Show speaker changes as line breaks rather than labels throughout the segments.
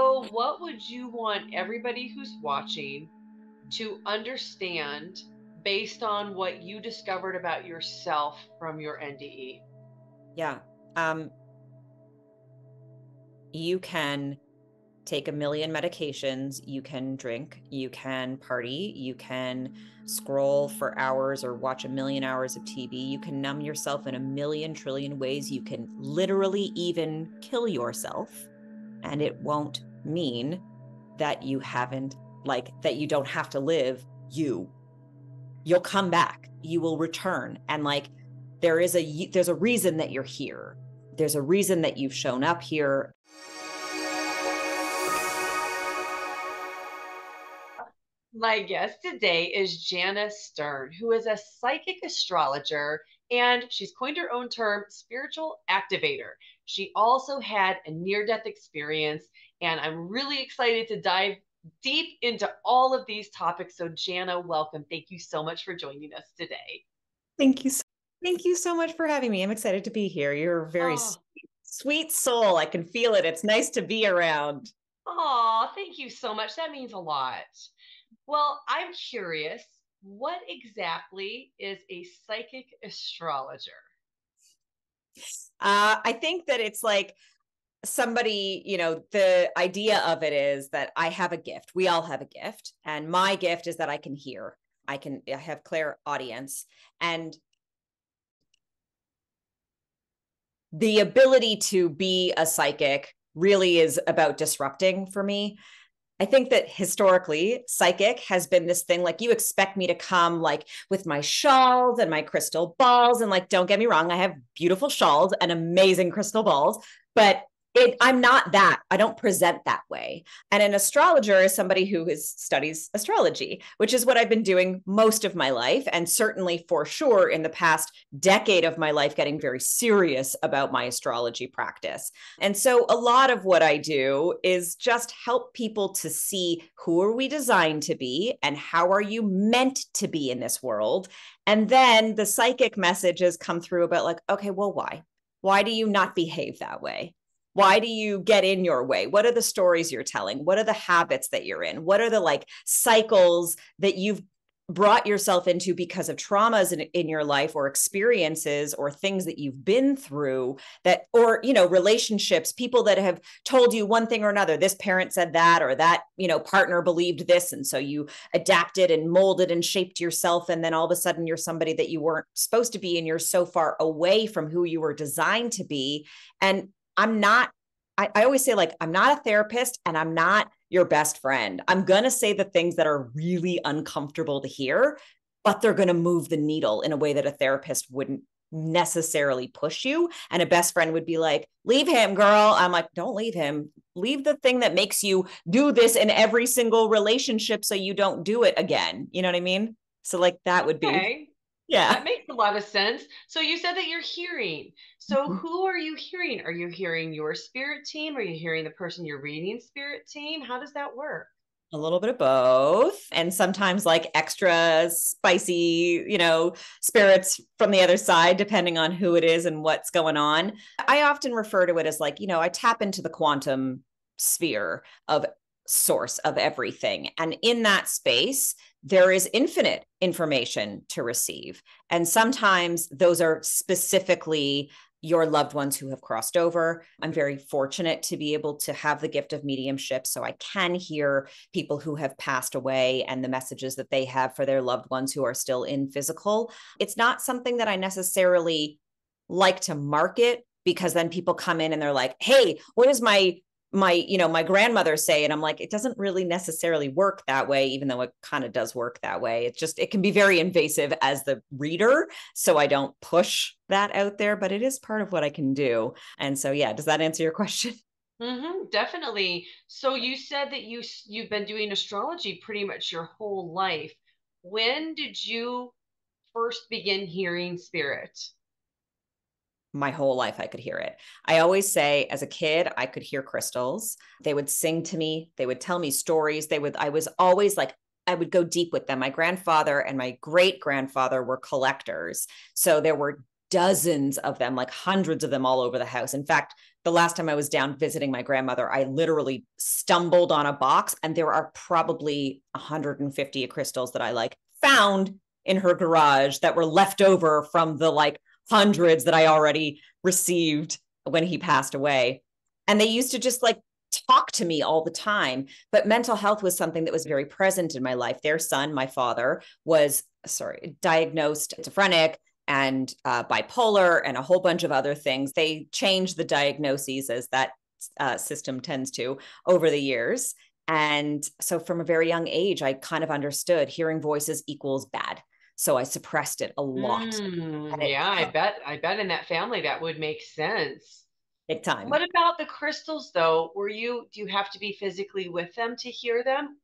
So, what would you want everybody who's watching to understand based on what you discovered about yourself from your NDE?
Yeah. Um, you can take a million medications, you can drink, you can party, you can scroll for hours or watch a million hours of TV, you can numb yourself in a million trillion ways, you can literally even kill yourself, and it won't mean that you haven't, like, that you don't have to live you. You'll come back, you will return, and like there's a reason that you're here. There's a reason that you've shown up here.
My guest today is Jana Stern, who is a psychic astrologer, and she's coined her own term, spiritual activator. She also had a near death experience, and I'm really excited to dive deep into all of these topics. So, Jana, welcome. Thank you so much for joining us today.
Thank you. Thank you so much for having me. I'm excited to be here. You're a very
Oh,
sweet soul. I can feel it. It's nice to be around.
oh, thank you so much. That means a lot. Well, I'm curious, what exactly is a psychic astrologer?
I think that it's like somebody, the idea of it is that I have a gift. We all have a gift. And my gift is that I can hear. I have clairaudience. And the ability to be a psychic really is about disrupting for me. I think that historically, psychic has been this thing like you expect me to come like with my shawls and my crystal balls. And like, don't get me wrong, I have beautiful shawls and amazing crystal balls, but I'm not that. I don't present that way. And an astrologer is somebody who studies astrology, which is what I've been doing most of my life. And certainly for sure in the past decade of my life, getting very serious about my astrology practice. And so a lot of what I do is just help people to see who are we designed to be and how are you meant to be in this world. And then the psychic messages come through about like, okay, well, why? Why do you not behave that way? Why do you get in your way? What are the stories you're telling? What are the habits that you're in? What are the like cycles that you've brought yourself into because of traumas in your life or experiences or things that you've been through that, or, relationships, people that have told you one thing or another, this parent said that, or that, partner believed this. And so you adapted and molded and shaped yourself. And then all of a sudden you're somebody that you weren't supposed to be. And you're so far away from who you were designed to be. And I'm not, I always say, like, I'm not a therapist and I'm not your best friend. I'm going to say the things that are really uncomfortable to hear, but they're going to move the needle in a way that a therapist wouldn't necessarily push you. And a best friend would be like, leave him, girl. I'm like, don't leave him. Leave the thing that makes you do this in every single relationship so you don't do it again. You know what I mean? So, like, that would be,
Okay,
yeah.
that makes a lot of sense. So you said that you're hearing. So who are you hearing? Are you hearing your spirit team? Are you hearing the person you're reading spirit team? How does that work?
A little bit of both, and sometimes like extra spicy, spirits from the other side, depending on who it is and what's going on. I often refer to it as like, I tap into the quantum sphere of source of everything. And in that space, there is infinite information to receive. And sometimes those are specifically your loved ones who have crossed over. I'm very fortunate to be able to have the gift of mediumship, so I can hear people who have passed away and the messages that they have for their loved ones who are still in physical. It's not something that I necessarily like to market, because then people come in and they're like, hey, what does my grandmother say? And I'm like, it doesn't really necessarily work that way, even though it kind of does work that way. It can be very invasive as the reader, so I don't push that out there, but it is part of what I can do. And so, yeah, does that answer your question?
Definitely. So you said that you've been doing astrology pretty much your whole life. When did you first begin hearing spirit?
My whole life I could hear it. I always say as a kid, I could hear crystals. They would sing to me. They would tell me stories. I was always like, I would go deep with them. My grandfather and my great grandfather were collectors. So there were dozens of them, like hundreds of them all over the house. In fact, the last time I was down visiting my grandmother, I literally stumbled on a box and there are probably 150 crystals that I like found in her garage that were left over from the like hundreds that I already received when he passed away. And they used to just like talk to me all the time. But mental health was something that was very present in my life. Their son, my father, was diagnosed schizophrenic and bipolar and a whole bunch of other things. They changed the diagnoses, as that system tends to, over the years. And so from a very young age, I kind of understood hearing voices equals bad. So I suppressed it a lot.
Yeah, I bet in that family that would make sense.
Big time.
What about the crystals though? Do you have to be physically with them to hear them?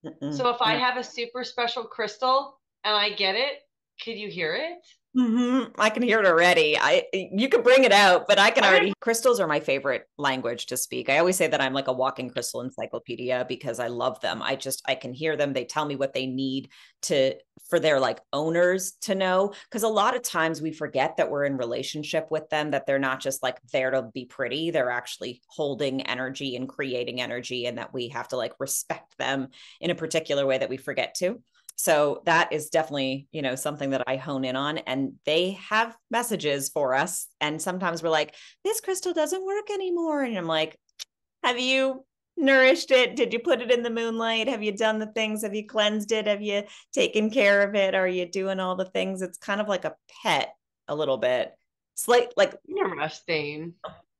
Mm-mm.
So if I
No.
have a super special crystal and I get it, could you hear it?
I can hear it already. You can bring it out, but I can
I
already. Crystals are my favorite language to speak. I always say that I'm like a walking crystal encyclopedia because I love them. I can hear them. They tell me what they need to for their like owners to know. Because a lot of times we forget that we're in relationship with them, that they're not just like there to be pretty. They're actually holding energy and creating energy, and that we have to like respect them in a particular way that we forget to. So that is definitely, something that I hone in on, and they have messages for us. And sometimes we're like, this crystal doesn't work anymore. And I'm like, have you nourished it? Did you put it in the moonlight? Have you done the things? Have you cleansed it? Have you taken care of it? Are you doing all the things? It's kind of like a pet a little bit. It's like,
Interesting.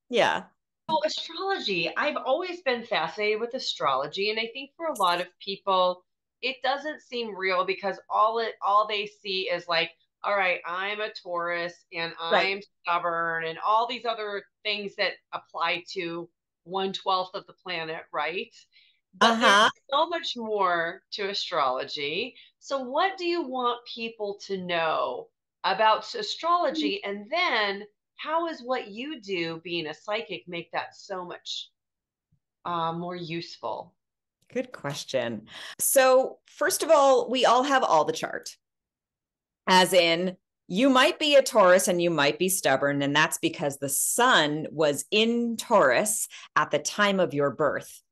yeah.
Well, astrology, I've always been fascinated with astrology, and I think for a lot of people, it doesn't seem real because all they see is like, all right, I'm a Taurus and
Right.
I'm stubborn and all these other things that apply to 1/12 of the planet, right? But there's
Uh-huh.
so much more to astrology. So what do you want people to know about astrology? And then how is what you do, being a psychic, make that so much more useful?
Good question. So, first of all, we all have all the chart, as in, you might be a Taurus and you might be stubborn. And that's because the sun was in Taurus at the time of your birth.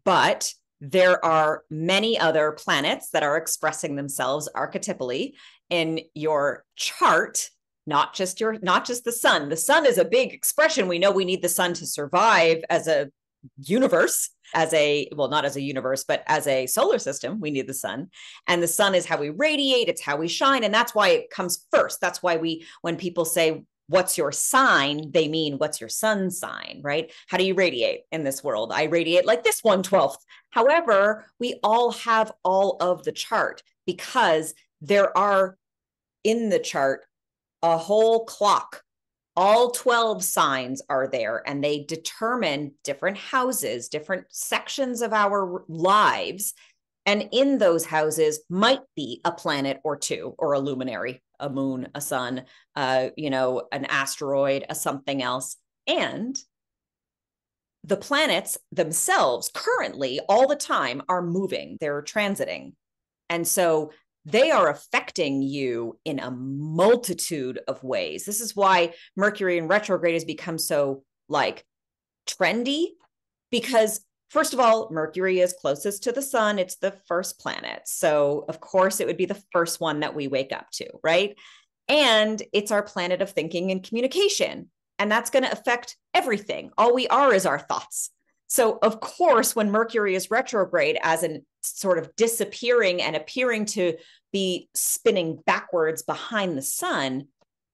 But there are many other planets that are expressing themselves archetypally in your chart, not just the sun. The sun is a big expression. We know we need the sun to survive as a universe, not as a universe, but as a solar system. We need the sun, and the sun is how we radiate, it's how we shine, and that's why it comes first. That's why when people say what's your sign, they mean what's your sun sign, right? How do you radiate in this world? I radiate like this 1/12. However, we all have all of the chart because there are in the chart a whole clock. All 12 signs are there, and they determine different houses, different sections of our lives. And in those houses might be a planet or two, or a luminary, a moon, a sun, an asteroid, a something else. And the planets themselves currently all the time are moving, they're transiting. And so they are affecting you in a multitude of ways. This is why Mercury in retrograde has become so like trendy, because first of all, Mercury is closest to the sun. It's the first planet. So of course it would be the first one that we wake up to, right? And it's our planet of thinking and communication. And that's going to affect everything. All we are is our thoughts. So, of course, when Mercury is retrograde, as in sort of disappearing and appearing to be spinning backwards behind the sun,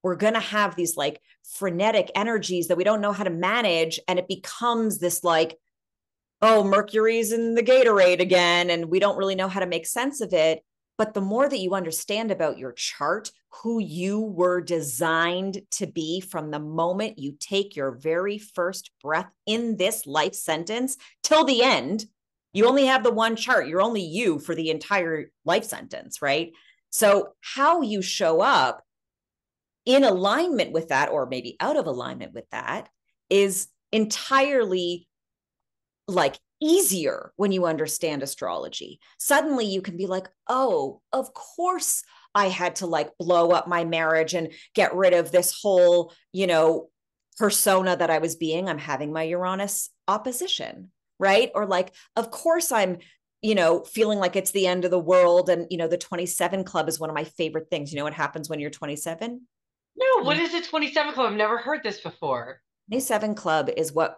we're going to have these like frenetic energies that we don't know how to manage. And it becomes this like, oh, Mercury's in the Gatorade again, and we don't really know how to make sense of it. But the more that you understand about your chart, who you were designed to be from the moment you take your very first breath in this life sentence till the end, you only have the one chart. You're only you for the entire life sentence, right? So how you show up in alignment with that, or maybe out of alignment with that, is entirely like easier when you understand astrology. Suddenly you can be like, oh, of course I had to like blow up my marriage and get rid of this whole, persona that I was being. I'm having my Uranus opposition, right? Or like, of course I'm, feeling like it's the end of the world. And, the 27 club is one of my favorite things. You know what happens when you're 27?
No, what is the 27 Club? I've never heard this before.
27 club is what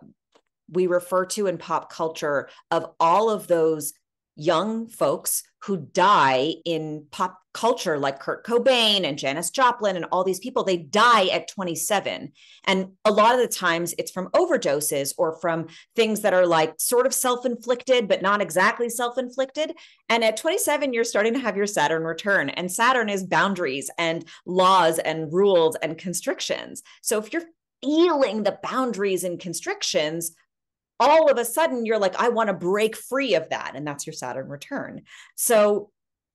we refer to in pop culture of all of those young folks who die in pop culture, like Kurt Cobain and Janis Joplin and all these people. They die at 27. And a lot of the times it's from overdoses or from things that are like sort of self-inflicted, but not exactly self-inflicted. And at 27, you're starting to have your Saturn return. And Saturn is boundaries and laws and rules and constrictions. So if you're feeling the boundaries and constrictions, all of a sudden you're like, I want to break free of that. And that's your Saturn return. So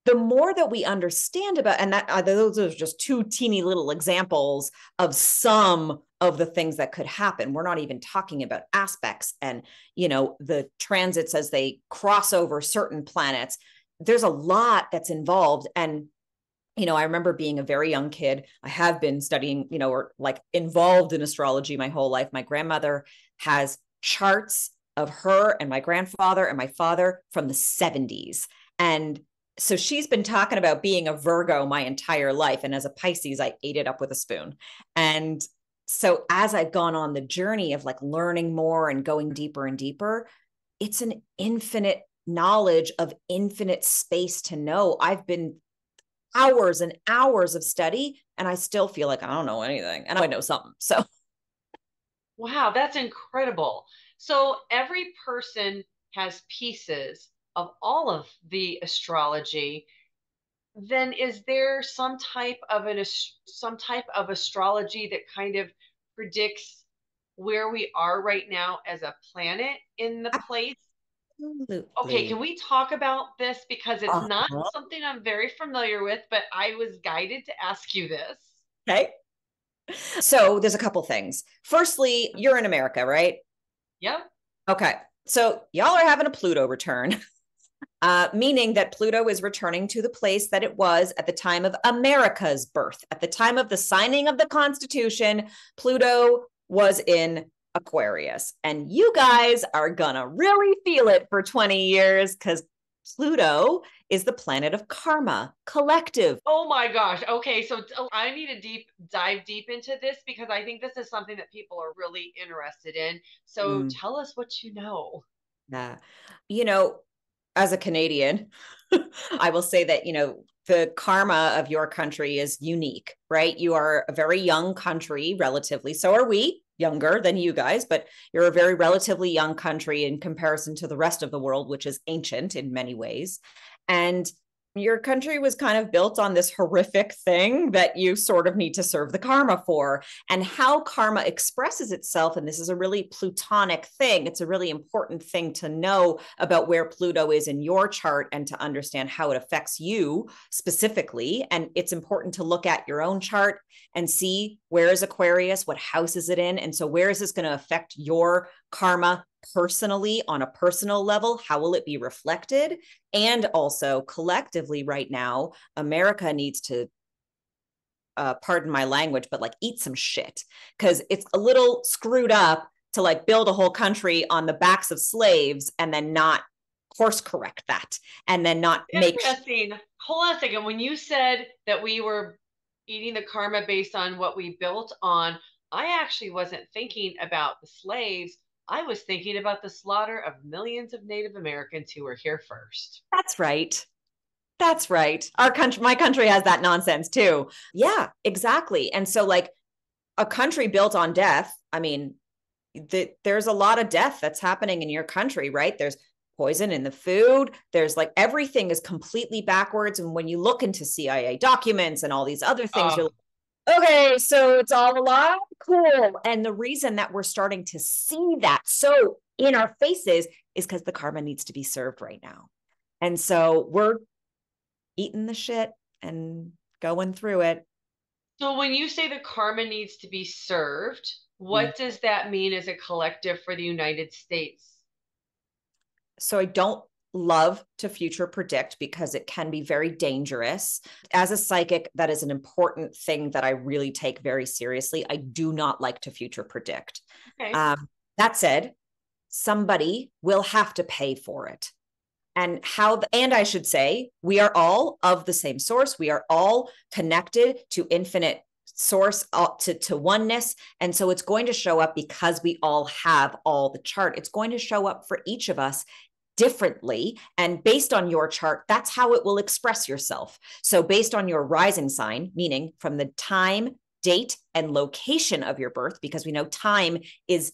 the more that we understand about, and that those are just two teeny little examples of some of the things that could happen. We're not even talking about aspects and, the transits as they cross over certain planets. There's a lot that's involved. And I remember being a very young kid. I have been studying, or like involved in astrology my whole life. My grandmother has charts of her and my grandfather and my father from the 70s. And so she's been talking about being a Virgo my entire life. And as a Pisces, I ate it up with a spoon. And so as I've gone on the journey of like learning more and going deeper and deeper, it's an infinite knowledge of infinite space to know. I've been hours and hours of study, and I still feel like I don't know anything, and I know something. So,
Wow, that's incredible. So every person has pieces of all of the astrology. Then is there some type of astrology that kind of predicts where we are right now as a planet in the place? Okay,
absolutely.
can we talk about this because it's not
Uh-huh.
something I'm very familiar with, but I was guided to ask you this.
Okay. So there's a couple things. Firstly, you're in America, right?
Yep.
Okay. So y'all are having a Pluto return, meaning that Pluto is returning to the place that it was at the time of America's birth. At the time of the signing of the Constitution, Pluto was in Aquarius. And you guys are going to really feel it for 20 years because Pluto is the planet of karma, collective.
Oh my gosh. Okay, so I need to dive deep into this because I think this is something that people are really interested in. So
Mm,
tell us what you know.
yeah. You know, as a Canadian, I will say that, the karma of your country is unique, right? You are a very young country, relatively. So are we, younger than you guys, but you're a very relatively young country in comparison to the rest of the world, which is ancient in many ways. And your country was kind of built on this horrific thing that you sort of need to serve the karma for. And how karma expresses itself, and this is a really Plutonic thing, it's a really important thing to know about where Pluto is in your chart and to understand how it affects you specifically. And it's important to look at your own chart and see where is Aquarius, what house is it in, and so where is this going to affect your karma personally on a personal level? How will it be reflected? And also collectively right now, America needs to, pardon my language, but like eat some shit because it's a little screwed up to like build a whole country on the backs of slaves and then not course correct that and then not make.
Interesting. Hold on a second. When you said that we were eating the karma based on what we built on, I actually wasn't thinking about the slaves. I was thinking about the slaughter of millions of Native Americans who were here first.
That's right. That's right. Our country, my country has that nonsense too. Yeah, exactly. And so, like, a country built on death, I mean, there's a lot of death that's happening in your country, right? There's poison in the food. There's like everything is completely backwards. And when you look into CIA documents and all these other things,
Oh,
you're like, okay, so it's all a lie? Cool. And the reason that we're starting to see that so in our faces is because the karma needs to be served right now. And so we're eating the shit and going through it.
so when you say the karma needs to be served,
Mm.
what does that mean as a collective for the United States?
So I don't love to future predict because it can be very dangerous. As a psychic, that is an important thing that I really take very seriously. I do not like to future predict.
Okay.
That said, somebody will have to pay for it. And and I should say, we are all of the same source. We are all connected to infinite source, to oneness. And so it's going to show up because we all have all the chart. It's going to show up for each of us differently. And based on your chart, that's how it will express yourself. So based on your rising sign, meaning from the time, date, and location of your birth, because we know time is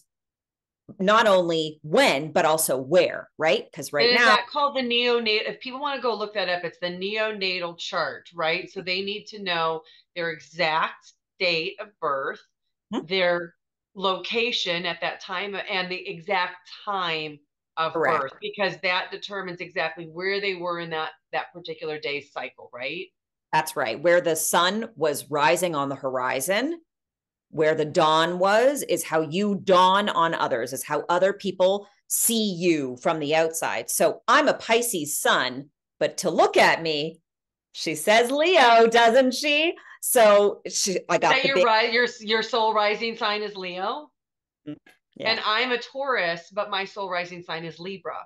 not only when, but also where, right? Because right
and is
now,
that called the neonatal? If people want to go look that up, it's the neonatal chart, right? So they need to know their exact date of birth, their location at that time, and the exact time of
correct.
birth, because that determines exactly where they were in that particular day's cycle, right?
That's right. Where the sun was rising on the horizon, where the dawn was, is how you dawn on others, is how other people see you from the outside. So I'm a Pisces sun, but to look at me, she says Leo, doesn't she? So I got
That
the big.
your soul rising sign is Leo,
Yeah.
and I'm a Taurus, but my soul rising sign is Libra.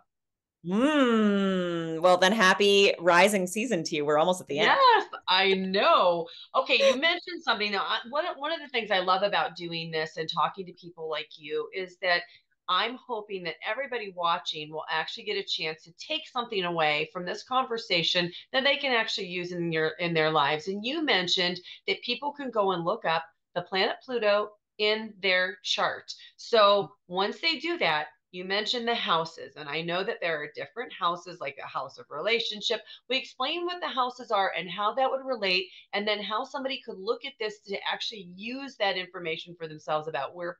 Well, then happy rising season to you. We're almost at the end.
Yes, I know. Okay, you mentioned something. Now, one of the things I love about doing this and talking to people like you is that I'm hoping that everybody watching will actually get a chance to take something away from this conversation that they can actually use in their lives. And you mentioned that people can go and look up the planet Pluto in their chart. So once they do that, you mentioned the houses, and I know that there are different houses, like a house of relationship. We explain what the houses are and how that would relate, and then how somebody could look at this to actually use that information for themselves about where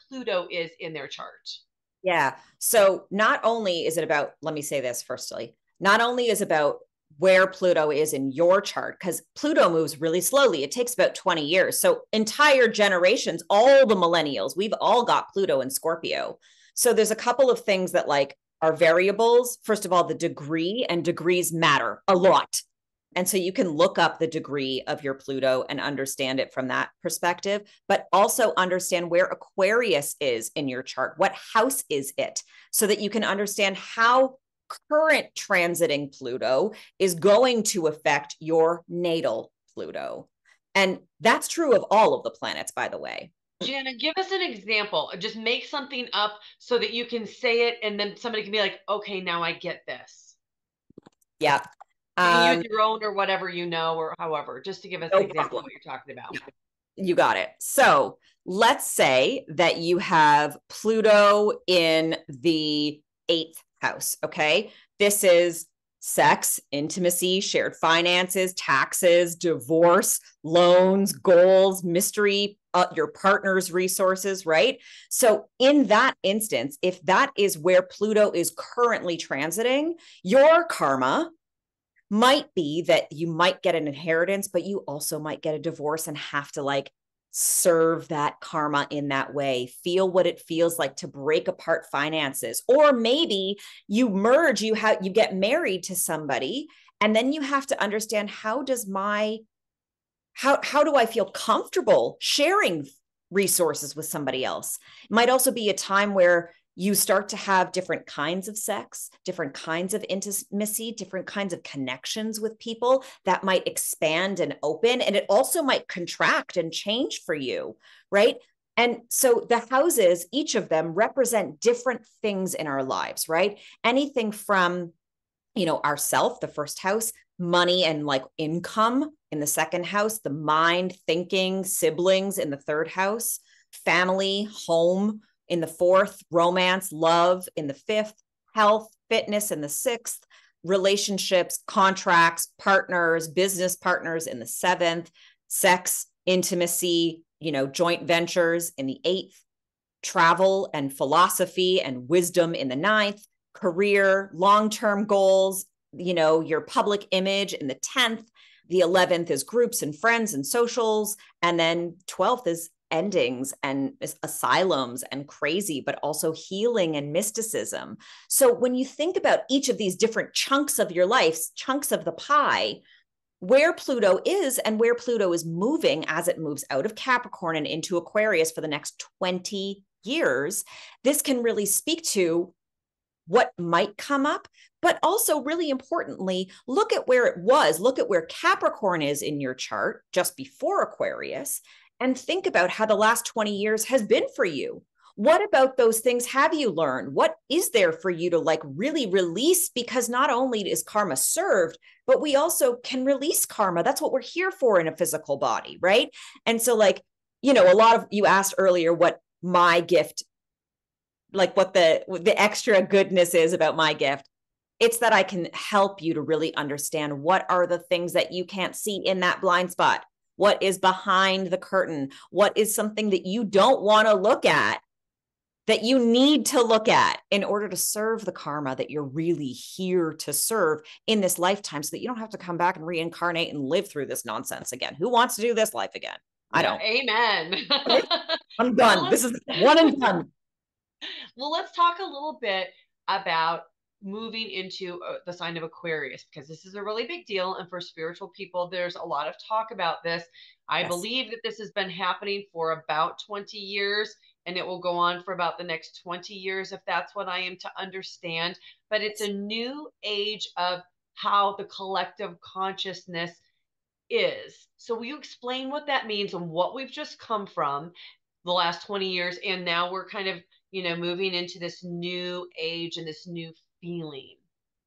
Pluto is in their chart.
Yeah. So not only is it about, let me say this firstly, not only is about where Pluto is in your chart, because Pluto moves really slowly. It takes about 20 years. So entire generations, all the millennials, we've all got Pluto in Scorpio. So there's a couple of things that like are variables. First of all, the degree, and degrees matter a lot. And so you can look up the degree of your Pluto and understand it from that perspective, but also understand where Aquarius is in your chart. What house is it? So that you can understand how current transiting Pluto is going to affect your natal Pluto. And that's true of all of the planets, by the way.
Jana, give us an example. Just make something up so that you can say it, and then somebody can be like, okay, now I get this.
Yeah.
You can use your own or whatever you know, or however, just to give us an
No
example
problem.
of what you're talking about.
You got it. So let's say that you have Pluto in the 8th house. Okay. This is sex, intimacy, shared finances, taxes, divorce, loans, goals, mystery, your partner's resources, right? So in that instance, if that is where Pluto is currently transiting, your karma might be that you might get an inheritance, but you also might get a divorce and have to like serve that karma in that way, feel what it feels like to break apart finances. Or maybe you merge, you get married to somebody, and then you have to understand how do I feel comfortable sharing resources with somebody else? It might also be a time where you start to have different kinds of sex, different kinds of intimacy, different kinds of connections with people that might expand and open. And it also might contract and change for you, right? And so the houses, each of them represent different things in our lives, right? Anything from, our self, the first house, money and like income in the second house, the mind, thinking, siblings in the third house, family, home in the fourth, romance, love in the fifth, health, fitness in the sixth, relationships, contracts, partners, business partners in the seventh, sex, intimacy, joint ventures in the eighth, travel and philosophy and wisdom in the ninth, career, long-term goals, your public image in the 10th. The 11th is groups and friends and socials. And then 12th is endings and asylums and crazy, but also healing and mysticism. So when you think about each of these different chunks of your life, chunks of the pie, where Pluto is and where Pluto is moving as it moves out of Capricorn and into Aquarius for the next 20 years, this can really speak to what might come up, but also really importantly, look at where it was, look at where Capricorn is in your chart just before Aquarius, and think about how the last 20 years has been for you. What about those things have you learned? What is there for you to like really release? Because not only is karma served, but we also can release karma. That's what we're here for in a physical body, right? And so like, you know, a lot of you asked earlier what my gift, like what the extra goodness is about my gift. It's that I can help you to really understand what are the things that you can't see in that blind spot. What is behind the curtain? What is something that you don't want to look at that you need to look at in order to serve the karma that you're really here to serve in this lifetime, so that you don't have to come back and reincarnate and live through this nonsense again. Who wants to do this life again? I don't.
Amen.
I'm done. This is one and done.
Well, let's talk a little bit about moving into the sign of Aquarius, because this is a really big deal. And for spiritual people, there's a lot of talk about this. I believe that this has been happening for about 20 years, and it will go on for about the next 20 years, if that's what I am to understand. But it's a new age of how the collective consciousness is. So will you explain what that means and what we've just come from the last 20 years, and now we're kind of, you know, moving into this new age and this new feeling?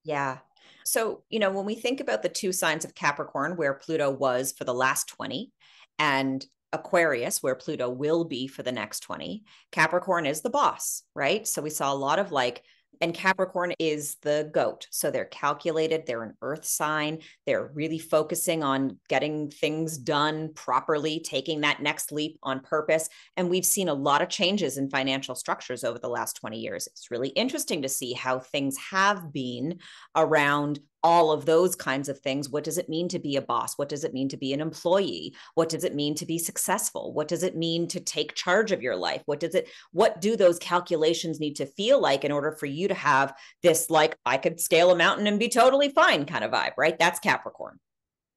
Yeah. So, you know, when we think about the two signs of Capricorn, where Pluto was for the last 20, and Aquarius, where Pluto will be for the next 20, Capricorn is the boss, right? So we saw a lot of like, and Capricorn is the goat. So they're calculated, they're an earth sign, they're really focusing on getting things done properly, taking that next leap on purpose. And we've seen a lot of changes in financial structures over the last 20 years. It's really interesting to see how things have been around all of those kinds of things. What does it mean to be a boss? What does it mean to be an employee? What does it mean to be successful? What does it mean to take charge of your life? What do those calculations need to feel like in order for you to have this, like, I could scale a mountain and be totally fine kind of vibe, right? That's Capricorn.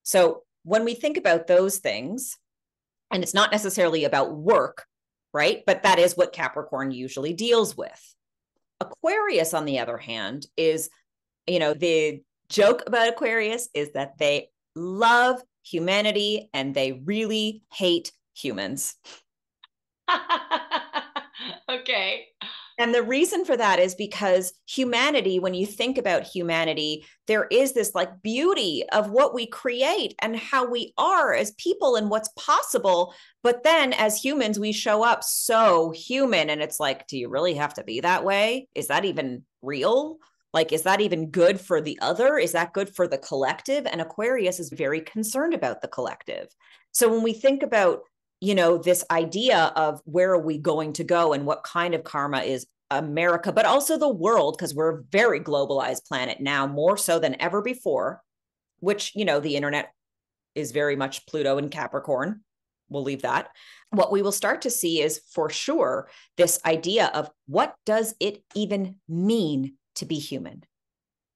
So when we think about those things, and it's not necessarily about work, right? But that is what Capricorn usually deals with. Aquarius, on the other hand, is, you know, the joke about Aquarius is that they love humanity and they really hate humans.
Okay.
And the reason for that is because humanity, when you think about humanity, there is this like beauty of what we create and how we are as people and what's possible. But then as humans, we show up so human, and it's like, do you really have to be that way? Is that even real? Like, is that even good for the other? Is that good for the collective? And Aquarius is very concerned about the collective. So when we think about, you know, this idea of where are we going to go and what kind of karma is America, but also the world, because we're a very globalized planet now, more so than ever before, which, you know, the internet is very much Pluto and Capricorn. We'll leave that. What we will start to see is for sure this idea of what does it even mean to be human,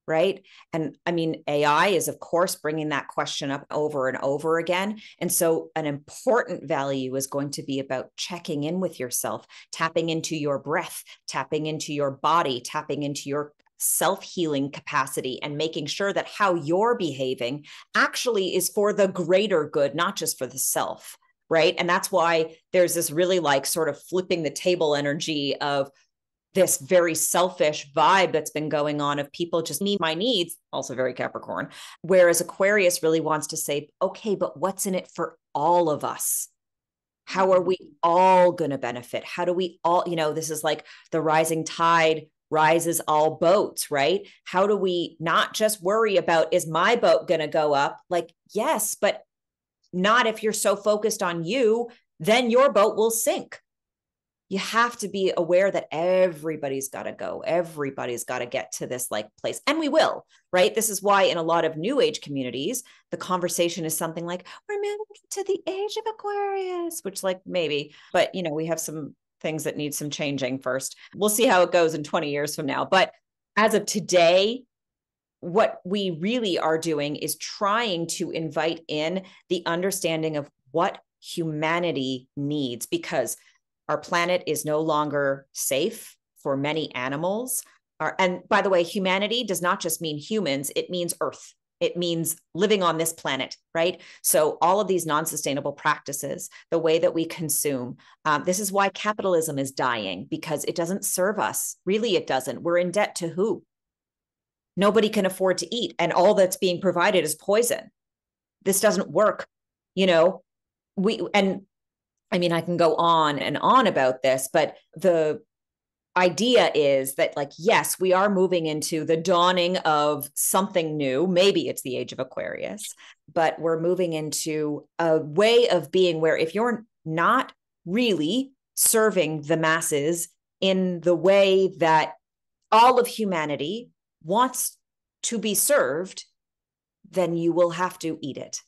right? And I mean, AI is, of course, bringing that question up over and over again. And so an important value is going to be about checking in with yourself, tapping into your breath, tapping into your body, tapping into your self-healing capacity, and making sure that how you're behaving actually is for the greater good, not just for the self, right? And that's why there's this really like sort of flipping the table energy of this very selfish vibe that's been going on of people just meet my needs, also very Capricorn. Whereas Aquarius really wants to say, okay, but what's in it for all of us? How are we all going to benefit? How do we all, you know, this is like the rising tide rises all boats, right? How do we not just worry about, is my boat going to go up? Like, yes, but not if you're so focused on you, then your boat will sink. you have to be aware that everybody's got to go. Everybody's got to get to this like place. And we will, right? This is why in a lot of new age communities, the conversation is something like, we're moving to the age of Aquarius, which like maybe, but you know, we have some things that need some changing first. We'll see how it goes in 20 years from now. But as of today, what we really are doing is trying to invite in the understanding of what humanity needs, because our planet is no longer safe for many animals. And by the way, humanity does not just mean humans, it means Earth. It means living on this planet, right? So all of these non-sustainable practices, the way that we consume, this is why capitalism is dying, because it doesn't serve us. Really, it doesn't. We're in debt to who? Nobody can afford to eat, and all that's being provided is poison. This doesn't work. You know, I mean, I can go on and on about this, but the idea is that, like, yes, we are moving into the dawning of something new. Maybe it's the age of Aquarius, but we're moving into a way of being where if you're not really serving the masses in the way that all of humanity wants to be served, then you will have to eat it.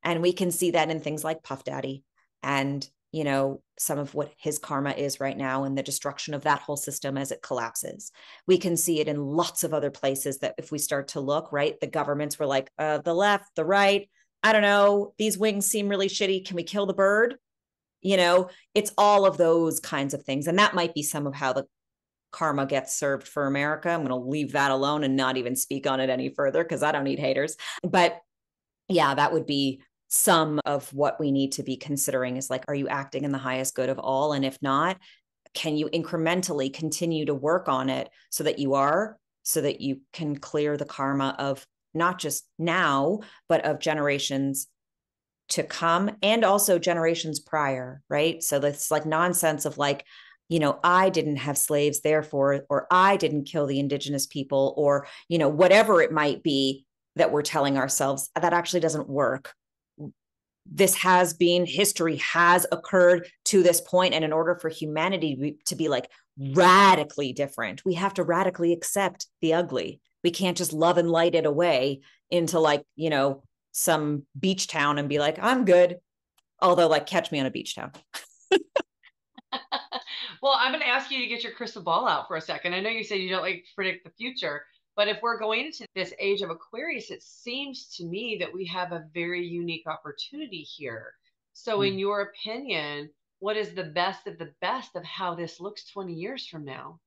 And we can see that in things like Puff Daddy and, you know, some of what his karma is right now and the destruction of that whole system as it collapses. We can see it in lots of other places that if we start to look, right, the governments were like, the left, the right, I don't know, these wings seem really shitty. Can we kill the bird? You know, it's all of those kinds of things. And that might be some of how the karma gets served for America. I'm going to leave that alone and not even speak on it any further because I don't need haters. But yeah, that would be some of what we need to be considering is like, are you acting in the highest good of all? And if not, can you incrementally continue to work on it so that you can clear the karma of not just now, but of generations to come and also generations prior, right? So that's like nonsense of like, you know, I didn't have slaves, therefore, or I didn't kill the indigenous people, or, you know, whatever it might be that we're telling ourselves, that actually doesn't work. This has been, history has occurred to this point. And in order for humanity to be like radically different, we have to radically accept the ugly. We can't just love and light it away into like, you know, some beach town and be like, I'm good. Although like catch me on a beach town.
Well, I'm going to ask you to get your crystal ball out for a second. I know you said you don't like to predict the future, but if we're going into this age of Aquarius, it seems to me that we have a very unique opportunity here. So, in your opinion, what is the best of the best of how this looks 20 years from now?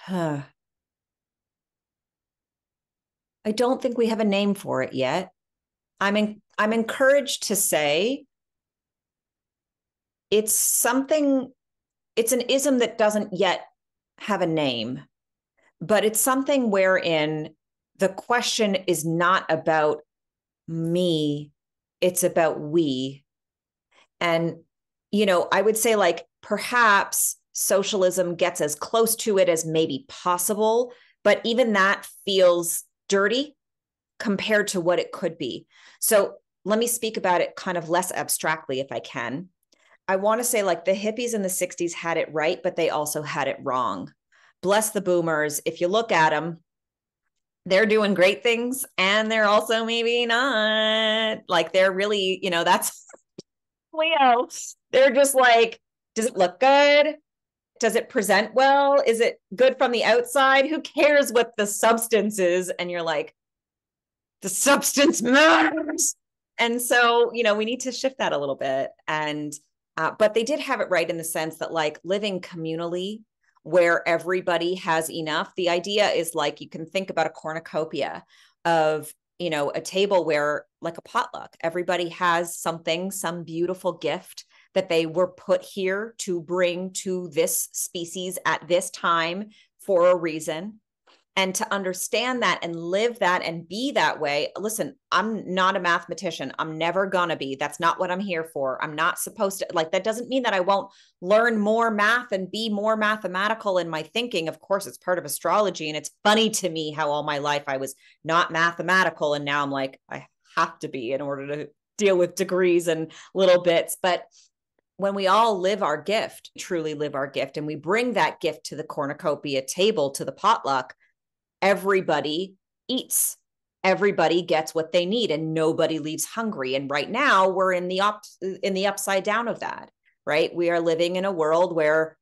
I don't think we have a name for it yet. I'm encouraged to say it's something, it's an ism that doesn't yet have a name, but it's something wherein the question is not about me, it's about we. And, you know, I would say like perhaps socialism gets as close to it as maybe possible, but even that feels dirty compared to what it could be. So let me speak about it kind of less abstractly if I can. I want to say like the hippies in the 60s had it right, but they also had it wrong. Bless the boomers. If you look at them, they're doing great things and they're also maybe not. Like they're really, you know, that's Leo. They're just like, does it look good? Does it present well? Is it good from the outside? Who cares what the substance is? And you're like, the substance matters. And so, you know, we need to shift that a little bit. And, but they did have it right in the sense that like living communally where everybody has enough. The idea is like, you can think about a cornucopia of, you know, a table where like a potluck, everybody has something, some beautiful gift that they were put here to bring to this species at this time for a reason. And to understand that and live that and be that way. Listen, I'm not a mathematician. I'm never gonna be. That's not what I'm here for. I'm not supposed to, like, that doesn't mean that I won't learn more math and be more mathematical in my thinking. Of course, it's part of astrology. And it's funny to me how all my life I was not mathematical. And now I'm like, I have to be in order to deal with degrees and little bits. But when we all live our gift, truly live our gift, and we bring that gift to the cornucopia table, to the potluck, everybody eats. Everybody gets what they need and nobody leaves hungry. And right now we're in the upside down of that, right? We are living in a world where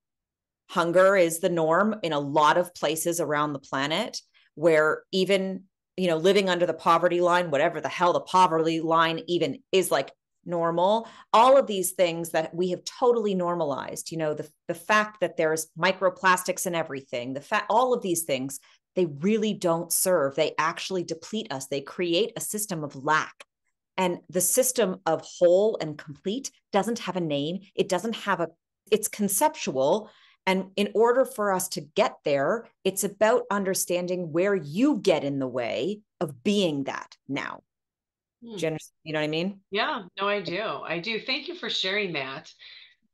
hunger is the norm in a lot of places around the planet, where even, living under the poverty line, whatever the hell the poverty line even is, like, normal, all of these things that we have totally normalized, the fact that there's microplastics in everything, all of these things, they really don't serve. They actually deplete us. They create a system of lack. And the system of whole and complete doesn't have a name. It doesn't have it's conceptual. And in order for us to get there, it's about understanding where you get in the way of being that now. You know what I mean?
Yeah, no, I do. I do. Thank you for sharing that.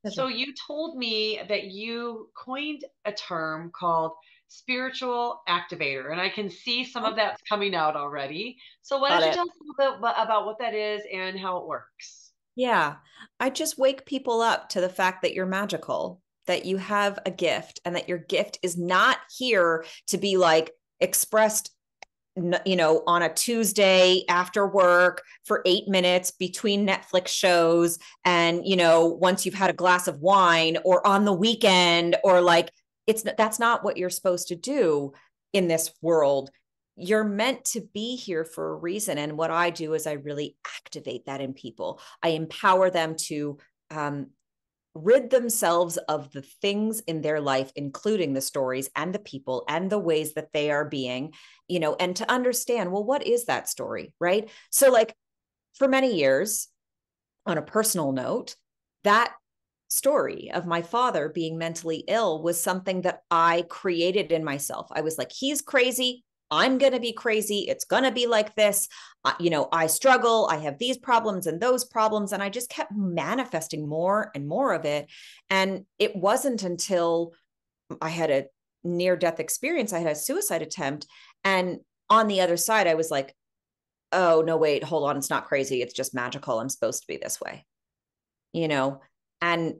So you told me that you coined a term called spiritual activator, and I can see some of that's coming out already. So why don't you tell us a little bit about what that is and how it works?
Yeah, I just wake people up to the fact that you're magical, that you have a gift, and that your gift is not here to be like expressed, on a Tuesday after work for 8 minutes between Netflix shows. And, once you've had a glass of wine, or on the weekend, or like, that's not what you're supposed to do in this world. You're meant to be here for a reason. And what I do is I really activate that in people. I empower them to, rid themselves of the things in their life, including the stories and the people and the ways that they are being, and to understand, well, what is that story, right? So, like, for many years, on a personal note, that story of my father being mentally ill was something that I created in myself. I was like, he's crazy. I'm going to be crazy. It's going to be like this. I struggle. I have these problems and those problems. And I just kept manifesting more and more of it. And it wasn't until I had a near-death experience, I had a suicide attempt. And on the other side, I was like, oh, no, wait, hold on. It's not crazy. It's just magical. I'm supposed to be this way, and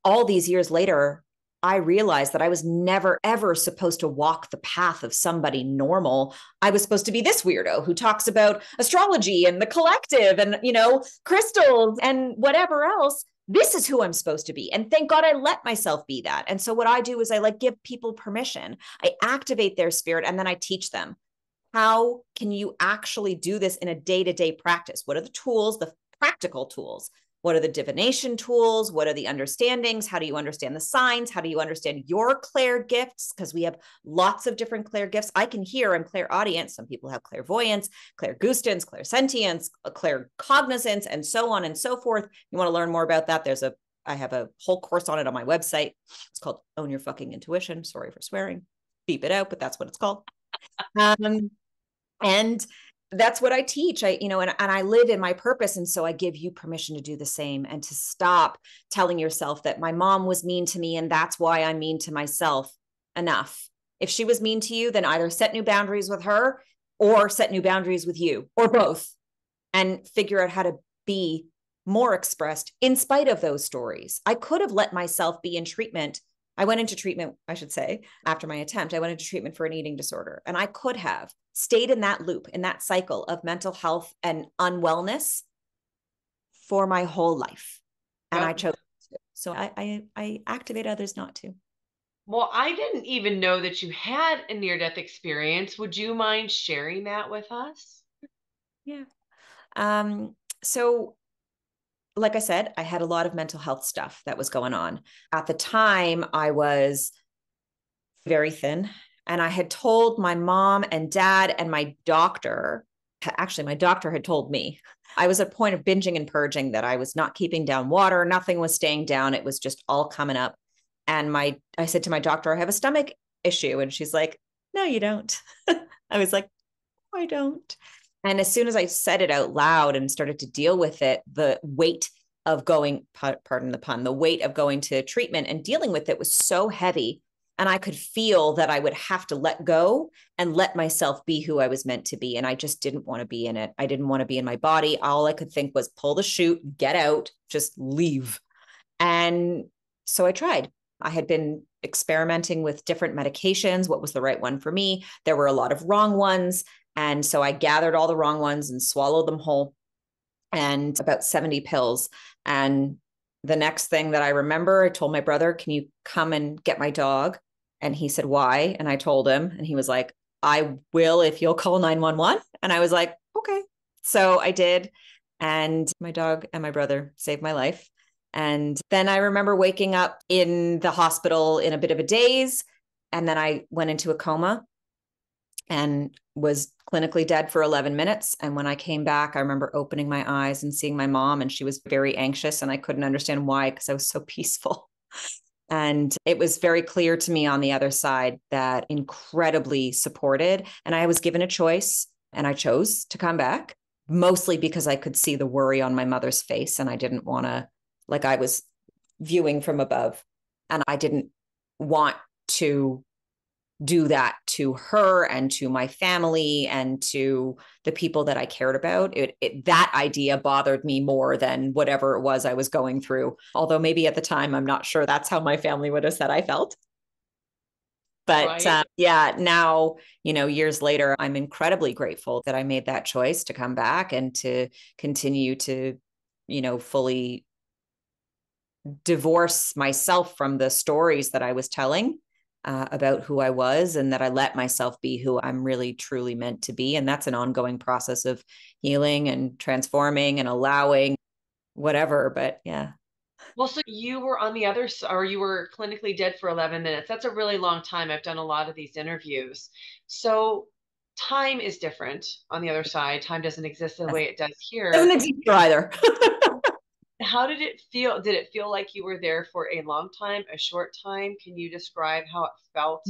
all these years later, I realized that I was never, ever supposed to walk the path of somebody normal. I was supposed to be this weirdo who talks about astrology and the collective and, crystals and whatever else. This is who I'm supposed to be. And thank God I let myself be that. And so what I do is I give people permission. I activate their spirit, and then I teach them, how can you actually do this in a day-to-day practice? What are the tools, the practical tools? What are the divination tools? What are the understandings? How do you understand the signs? How do you understand your clair gifts? Because we have lots of different clair gifts. I can hear, I'm clairaudience. Some people have clairvoyance, clairgustance, clairsentience, claircognizance, and so on and so forth. You want to learn more about that? I have a whole course on it on my website. It's called Own Your Fucking Intuition. Sorry for swearing. Beep it out, but that's what it's called. And that's what I teach. And I live in my purpose. And so I give you permission to do the same, and to stop telling yourself that my mom was mean to me and that's why I'm mean to myself. Enough. If she was mean to you, then either set new boundaries with her or set new boundaries with you, or both, and figure out how to be more expressed in spite of those stories. I could have let myself be in treatment. I went into treatment, I should say, after my attempt. I went into treatment for an eating disorder, and I could have stayed in that loop, in that cycle of mental health and unwellness for my whole life. And I chose to. So I activate others not to.
Well, I didn't even know that you had a near-death experience. Would you mind sharing that with us?
Yeah. So like I said, I had a lot of mental health stuff that was going on. At the time, I was very thin. And I had told my mom and dad and my doctor, actually, my doctor had told me, I was at a point of binging and purging, that I was not keeping down water. Nothing was staying down. It was just all coming up. And I said to my doctor, I have a stomach issue. And she's like, no, you don't. I was like, no, I don't. And as soon as I said it out loud and started to deal with it, the weight of going, pardon the pun, the weight of going to treatment and dealing with it was so heavy. And I could feel that I would have to let go and let myself be who I was meant to be. And I just didn't want to be in it. I didn't want to be in my body. All I could think was pull the chute, get out, just leave. And so I tried. I had been experimenting with different medications, what was the right one for me. There were a lot of wrong ones. And so I gathered all the wrong ones and swallowed them whole, and about 70 pills. And the next thing that I remember, I told my brother, can you come and get my dog? And he said, why? And I told him, and he was like, I will if you'll call 911. And I was like, okay. So I did. And my dog and my brother saved my life. And then I remember waking up in the hospital in a bit of a daze. And then I went into a coma and was clinically dead for 11 minutes. And when I came back, I remember opening my eyes and seeing my mom, and she was very anxious, and I couldn't understand why, because I was so peaceful. And it was very clear to me on the other side that incredibly supported. And I was given a choice, and I chose to come back, mostly because I could see the worry on my mother's face. And I didn't want to, like, I was viewing from above, and I didn't want to do that to her and to my family and to the people that I cared about. That idea bothered me more than whatever it was I was going through. Although maybe at the time, I'm not sure that's how my family would have said I felt. But
Right.
yeah, now, years later, I'm incredibly grateful that I made that choice to come back and to continue to, fully divorce myself from the stories that I was telling about who I was, and that I let myself be who I'm really truly meant to be. And that's an ongoing process of healing and transforming and allowing whatever. But yeah.
Well, so you were on the other side, or you were clinically dead for 11 minutes. That's a really long time. I've done a lot of these interviews. So time is different on the other side. Time doesn't exist the way it does
Doesn't
here.
exist either.
How did it feel? Did it feel like you were there for a long time, a short time? Can you describe how it felt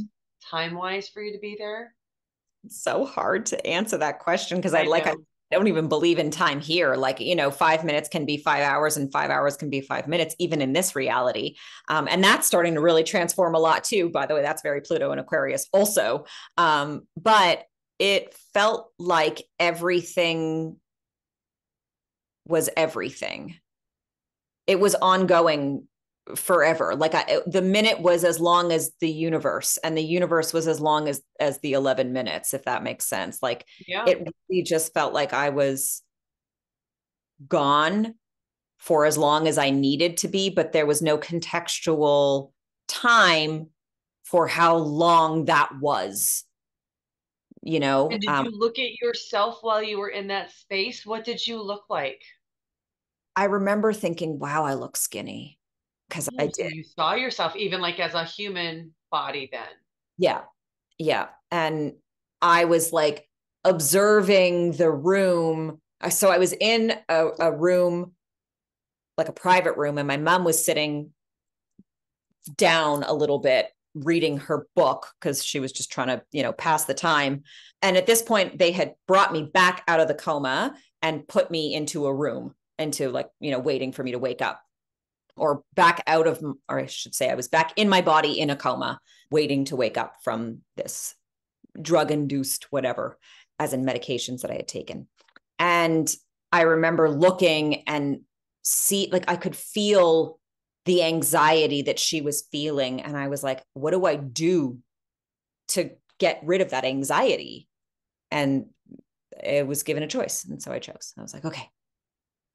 time-wise for you to be there?
It's so hard to answer that question because I
I know.
don't even believe in time here. Like, 5 minutes can be 5 hours and 5 hours can be 5 minutes, even in this reality. And that's starting to really transform a lot too. By the way, that's very Pluto and Aquarius also. But it felt like everything was everything. It was ongoing forever. Like the minute was as long as the universe, and the universe was as long as the 11 minutes, if that makes sense. Like
Yeah.
it really just felt like I was gone for as long as I needed to be, but there was no contextual time for how long that was,
And did you look at yourself while you were in that space? What did you look like?
I remember thinking, wow, I look skinny, because I
Oh, so
did.
you saw yourself even like as a human body then.
Yeah. Yeah. And I was like observing the room. So I was in a room, like a private room, and my mom was sitting down a little bit reading her book because she was just trying to, pass the time. And at this point, they had brought me back out of the coma and put me into a room, into like, waiting for me to wake up, or back out of, or I should say, I was back in my body in a coma, waiting to wake up from this drug induced whatever, as in medications that I had taken. And I remember looking and like I could feel the anxiety that she was feeling. And I was like, what do I do to get rid of that anxiety? And it was given a choice. And so I chose. I was like, okay,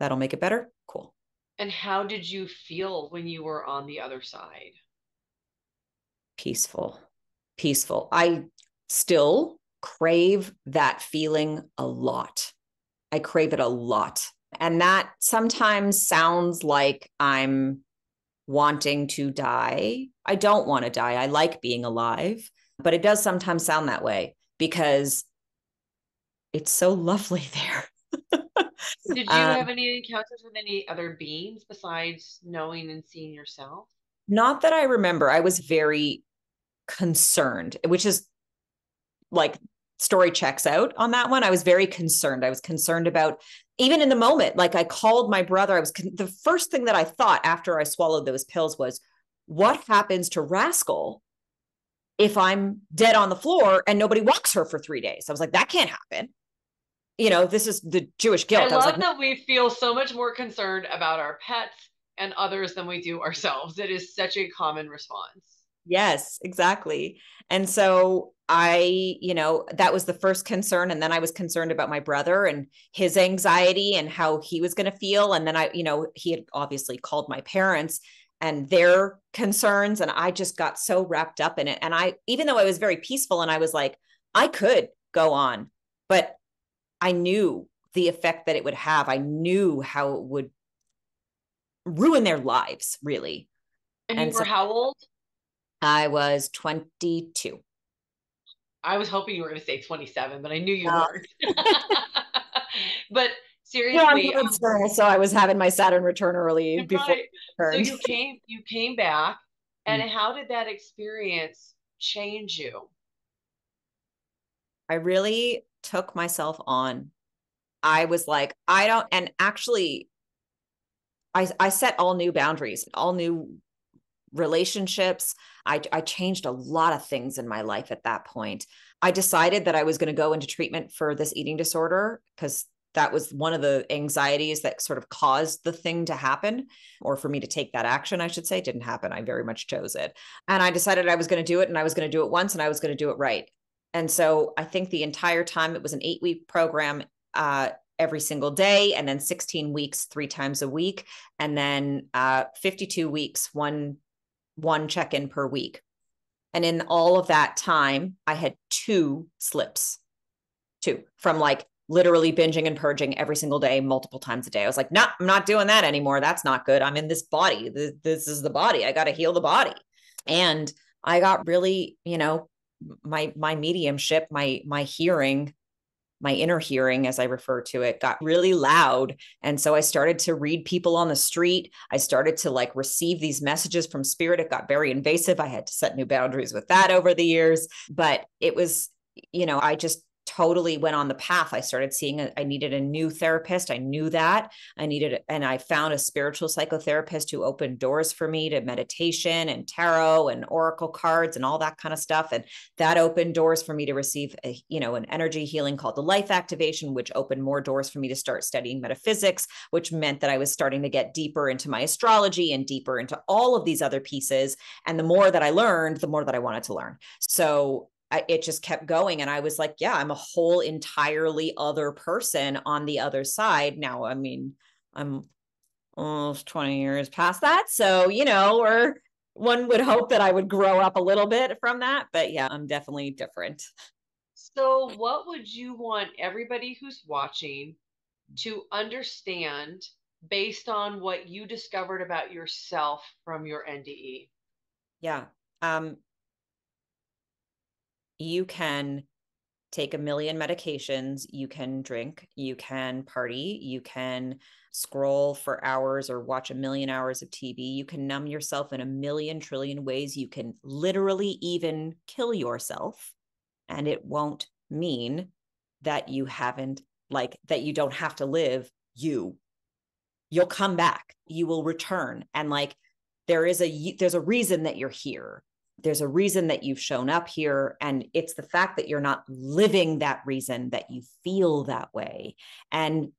that'll make it better. Cool.
And how did you feel when you were on the other side?
Peaceful. Peaceful. I still crave that feeling a lot. I crave it a lot. And that sometimes sounds like I'm wanting to die. I don't want to die. I like being alive, but it does sometimes sound that way because it's so lovely there.
Did you have any encounters with any other beings besides knowing and seeing yourself?
Not that I remember. I was very concerned, which is like story checks out on that one. I was very concerned. I was concerned about, even in the moment, like I called my brother. The first thing that I thought after I swallowed those pills was, what happens to Rascal if I'm dead on the floor and nobody walks her for 3 days? I was like, that can't happen. This is the Jewish
I
guilt. I was like,
love that we feel so much more concerned about our pets and others than we do ourselves. It is such a common response.
yes, exactly. And so that was the first concern. And then I was concerned about my brother and his anxiety and how he was going to feel. And then he had obviously called my parents and their concerns. And I just got so wrapped up in it. And even though I was very peaceful and I was like, I could go on, but I knew the effect that it would have. I knew how it would ruin their lives, really.
And you
And
were
so
how old?
I was 22.
I was hoping you were going to say 27, but I knew you
No.
weren't. But
I'm
seriously,
good, so I was having my Saturn return early before
right.
I
So
turned.
you came back, and how did that experience change you?
I really took myself on. I was like, I don't, and actually, I set all new boundaries, all new relationships. I changed a lot of things in my life at that point. I decided that I was going to go into treatment for this eating disorder because that was one of the anxieties that sort of caused the thing to happen, or for me to take that action, I should say. It didn't happen. I very much chose it. And I decided I was going to do it, and I was going to do it once, and I was going to do it right. And so I think the entire time it was an 8-week program, every single day, and then 16 weeks, 3 times a week, and then 52 weeks, one check-in per week. And in all of that time, I had 2 slips, from like literally binging and purging every single day, multiple times a day. I was like, no, I'm not doing that anymore. That's not good. I'm in this body. This is the body. I got to heal the body. And I got really, my mediumship, my hearing, my inner hearing, as I refer to it, got really loud. And so I started to read people on the street. I started to like receive these messages from spirit. It got very invasive. I had to set new boundaries with that over the years. But it was, I just totally went on the path. I started seeing I needed a new therapist. I knew that and I found a spiritual psychotherapist who opened doors for me to meditation and tarot and oracle cards and all that kind of stuff. And that opened doors for me to receive an energy healing called the life activation, which opened more doors for me to start studying metaphysics, which meant that I was starting to get deeper into my astrology and deeper into all of these other pieces. And the more that I learned, the more that I wanted to learn. So it just kept going. And I was like, yeah, I'm a whole entirely other person on the other side. Now, I mean, I'm almost 20 years past that. So, or one would hope that I would grow up a little bit from that. But yeah, I'm definitely different.
So, what would you want everybody who's watching to understand based on what you discovered about yourself from your NDE?
Yeah. You can take a million medications, you can drink, you can party, you can scroll for hours or watch a million hours of TV, you can numb yourself in a million trillion ways, you can literally even kill yourself, and it won't mean that you haven't, like, that you don't have to live. You'll come back, you will return, and like there's a reason that you're here. There's a reason that you've shown up here, and it's the fact that you're not living that reason that you feel that way. And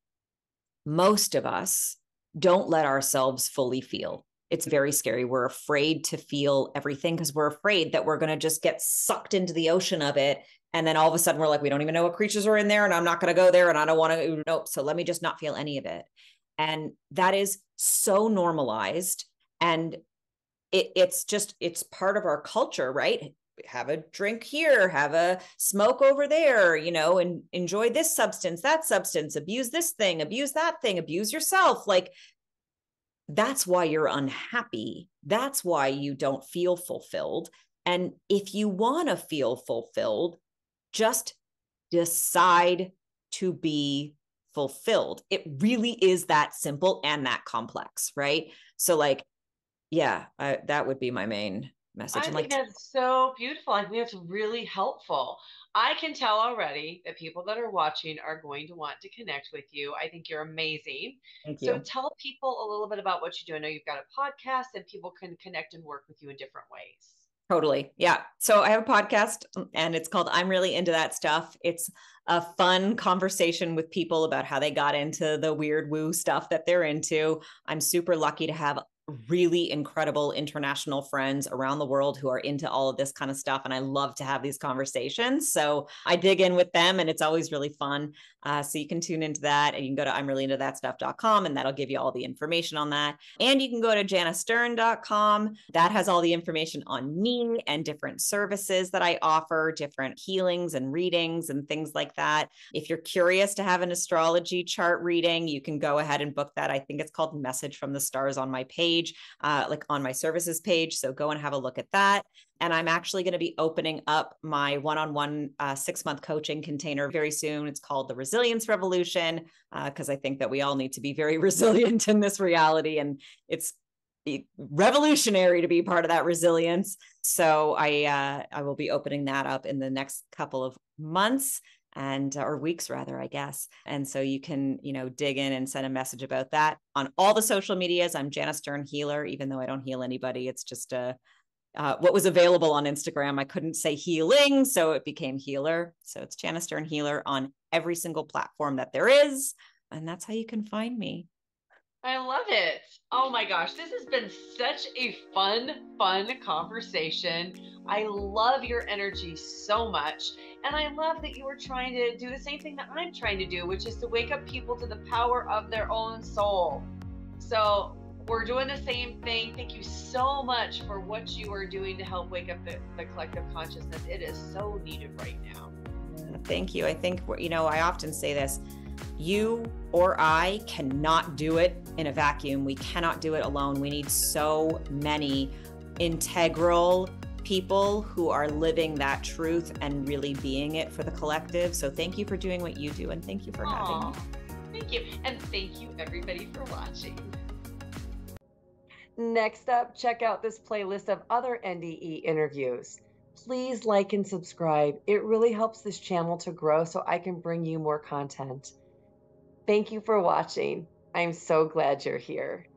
most of us don't let ourselves fully feel. It's very scary. We're afraid to feel everything because we're afraid that we're going to just get sucked into the ocean of it. And then all of a sudden we're like, we don't even know what creatures are in there, and I'm not going to go there, and I don't want to, nope. So let me just not feel any of it. And that is so normalized. And it's part of our culture, right? Have a drink here, have a smoke over there, and enjoy this substance, that substance, abuse this thing, abuse that thing, abuse yourself. Like, that's why you're unhappy. That's why you don't feel fulfilled. And if you want to feel fulfilled, just decide to be fulfilled. It really is that simple and that complex, right? So like, yeah, that would be my main message.
I
And
think
like,
that's so beautiful. I think that's really helpful. I can tell already that people that are watching are going to want to connect with you. I think you're amazing.
thank
So
you.
tell people a little bit about what you do. I know you've got a podcast and people can connect and work with you in different ways.
Totally. Yeah. So I have a podcast and it's called I'm Really Into That Stuff. It's a fun conversation with people about how they got into the weird woo stuff that they're into. I'm super lucky to have really incredible international friends around the world who are into all of this kind of stuff. And I love to have these conversations. So I dig in with them and it's always really fun. So you can tune into that and you can go to I'mReallyIntoThatStuff.com and that'll give you all the information on that. And you can go to JanaStern.com. That has all the information on me and different services that I offer, different healings and readings and things like that. If you're curious to have an astrology chart reading, you can go ahead and book that. I think it's called Message from the Stars on my page, like on my services page. So go and have a look at that. And I'm actually going to be opening up my one-on-one 6-month coaching container very soon. It's called the Resilience Revolution, because I think that we all need to be very resilient in this reality. And it's revolutionary to be part of that resilience. So I will be opening that up in the next couple of months and or weeks rather, I guess. And so you can, dig in and send a message about that on all the social medias. I'm Jana Stern Healer, even though I don't heal anybody. It's just what was available on Instagram. I couldn't say healing, so it became healer. So it's Jana Stern Healer on every single platform that there is. And that's how you can find me.
I love it. Oh my gosh, this has been such a fun conversation. I love your energy so much. And I love that you are trying to do the same thing that I'm trying to do, which is to wake up people to the power of their own soul. So we're doing the same thing. Thank you so much for what you are doing to help wake up the collective consciousness. It is so needed right now.
Thank you. I think, I often say this. You or I cannot do it in a vacuum. We cannot do it alone. We need so many integral people who are living that truth and really being it for the collective. So thank you for doing what you do. And thank you for having me.
Thank you. And thank you everybody for watching. Next up, check out this playlist of other NDE interviews. Please like and subscribe. It really helps this channel to grow so I can bring you more content. Thank you for watching. I'm so glad you're here.